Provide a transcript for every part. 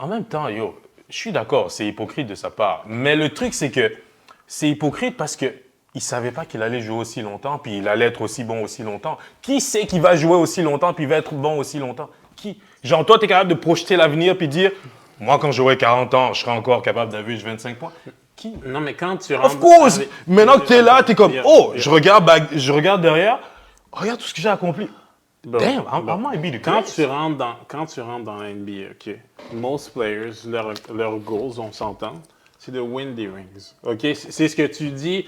en même temps, yo, je suis d'accord, c'est hypocrite de sa part. Mais le truc, c'est que c'est hypocrite parce que il savait pas qu'il allait jouer aussi longtemps, puis il allait être aussi bon aussi longtemps. Qui sait qu'il va jouer aussi longtemps, puis il va être bon aussi longtemps? Qui? Genre, toi, tu es capable de projeter l'avenir, puis dire, moi, quand j'aurai 40 ans, je serai encore capable d'avoir 25 points. Qui? Non, mais quand tu rentres... Of course! Maintenant que tu es là, tu es comme, oh, je regarde derrière, regarde tout ce que j'ai accompli. Damn, I might be the Quand greatest. tu rentres dans la NBA, OK, most players, leurs goals, on s'entend, c'est de win des rings. OK? C'est ce que tu dis.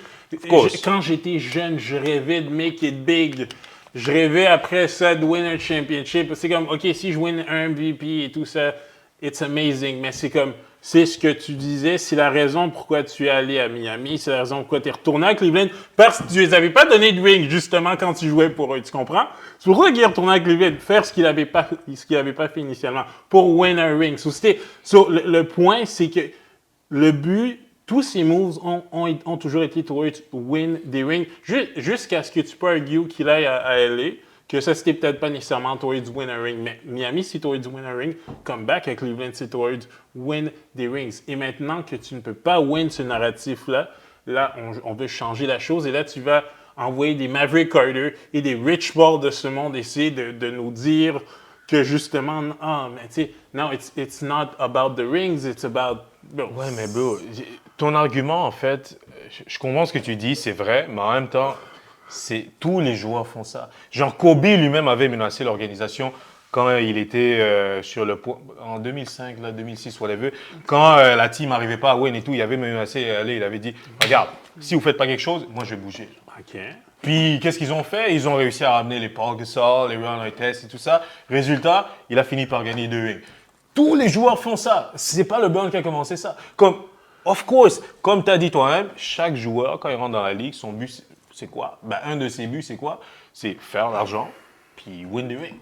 Quand j'étais jeune, je rêvais de make it big. Je rêvais après ça de win un championship. C'est comme, OK, si je win un MVP et tout ça, it's amazing. Mais c'est comme, c'est ce que tu disais, c'est la raison pourquoi tu es allé à Miami, c'est la raison pourquoi tu es retourné à Cleveland, parce que tu les avais pas donné de ring, justement, quand tu jouais pour eux, tu comprends? C'est pour ça qu'il est retourné à Cleveland, faire ce qu'il avait pas fait initialement, pour win un ring. Le point, c'est que le but, tous ces moves ont toujours été towards win des rings, jusqu'à ce que tu peux argue qu'il aille à LA, que ça, c'était peut-être pas nécessairement towards win a ring, mais Miami, c'est towards win a ring. Comeback à Cleveland, c'est towards win des rings. Et maintenant que tu ne peux pas win ce narratif-là, là, on veut changer la chose. Et là, tu vas envoyer des Maverick Carter et des Rich Paul de ce monde essayer de nous dire que justement, mais tu sais, no, it's not about the rings, it's about... Bro. Ouais, mais bro, ton argument, en fait, je comprends ce que tu dis, c'est vrai, mais en même temps, tous les joueurs font ça. Genre, Kobe lui-même avait menacé l'organisation quand il était sur le point, en 2005, là, 2006, whatever, quand la team n'arrivait pas à win et tout, il avait menacé, il avait dit, regarde, si vous ne faites pas quelque chose, moi je vais bouger. OK. Puis, qu'est-ce qu'ils ont fait? Ils ont réussi à ramener les Paul Gasol, les Ron Artest et tout ça. Résultat, il a fini par gagner 2 rings. Tous les joueurs font ça. C'est pas LeBron qui a commencé ça. Of course, comme tu as dit toi-même, chaque joueur, quand il rentre dans la ligue, son but, c'est quoi? Ben, un de ses buts, c'est quoi? C'est faire l'argent, puis win the ring.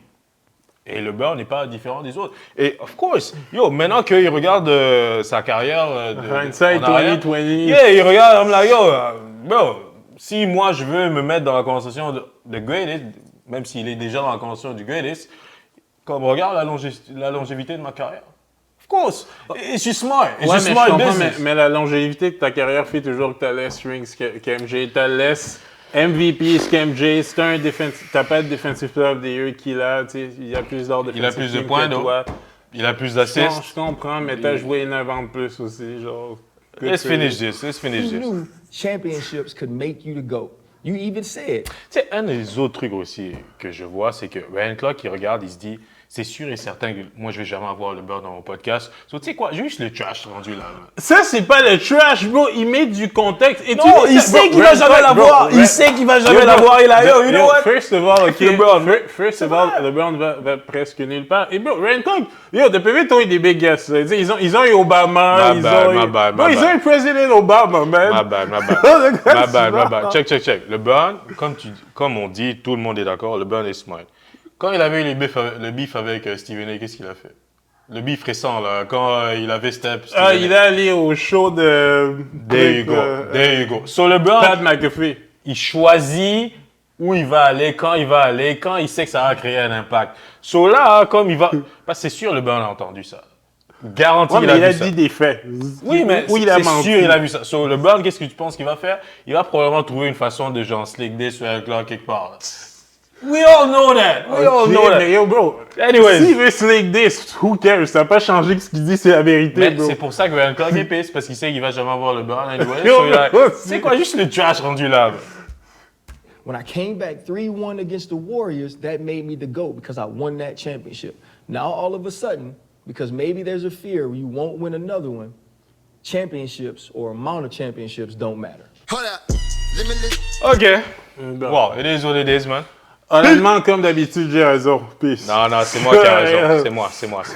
Et LeBron n'est pas différent des autres. Et of course, maintenant qu'il regarde sa carrière Hindsight 2020. Yeah, il regarde, I'm like, bro, si moi je veux me mettre dans la conversation de greatest, même s'il est déjà dans la conversation du greatest, comme regarde la longévité de ma carrière. Of course, et je suis smart. Et ouais, je suis smart business. Mais la longévité de ta carrière fait toujours que tu as less rings qu'MJ, tu as less MVP qu'MJ, t'as pas de defensive player of the year qu'il a, tu sais, il a plus d'or Il a plus de points, donc. Il a plus d'assists. Je comprends, mais t'as joué 9 ans de plus aussi, genre. Let's finish this. You knew championships could make you the GOAT. You even said. Tu sais, un des autres trucs aussi que je vois, c'est que Ryan Clark, il regarde, il se dit, c'est sûr et certain que moi, je vais jamais avoir le beurre dans mon podcast. So, tu sais quoi, juste le trash rendu là. Ça, c'est pas le trash, bro. Il met du contexte. Et Non, il sait qu'il va jamais l'avoir. Il sait qu'il va jamais l'avoir. Il a you know what? First of all, OK. LeBron. First of all, LeBron va presque nulle part. Et bro, Ryan Clark, depuis vite, ils ont eu des big guests. Ils ont eu Obama. Ils ont eu President Obama, man. My bad. Check. LeBron, comme on dit, tout le monde est d'accord, LeBron est smart. Quand il avait eu le beef avec Stephen A, qu'est-ce qu'il a fait? Le beef récent, là, quand il avait step. Il est allé au show de... There you go. So, LeBron, Pat McAfee. Il choisit où il va aller, quand il sait que ça va créer un impact. So là, comme il va... Parce que c'est sûr, LeBron a entendu ça. Garanti, il a dit des faits. Oui, mais il a menti. sûr, il a vu ça. So, LeBron, qu'est-ce que tu penses qu'il va faire? Il va probablement trouver une façon de genre slick this sur un clan quelque part. Là. We all know that. Mais yo, bro. Anyways. S'il veut slick this, who cares? Ça n'a pas changé que ce qu'il dit, c'est la vérité, Mais bro. c'est pour ça que Ryan Clark est pisse, parce qu'il sait qu'il va jamais avoir le ballon. Anyway. C'est quoi, juste le trash rendu là? When I came back 3-1 against the Warriors, that made me the GOAT because I won that championship. Now, all of a sudden, because maybe there's a fear you won't win another one, championships or amount of championships don't matter. Hold up. Limitless. OK. Wow, it is what it is, man. Honnêtement, comme d'habitude, j'ai raison. Peace. Non, c'est moi qui ai raison. C'est moi.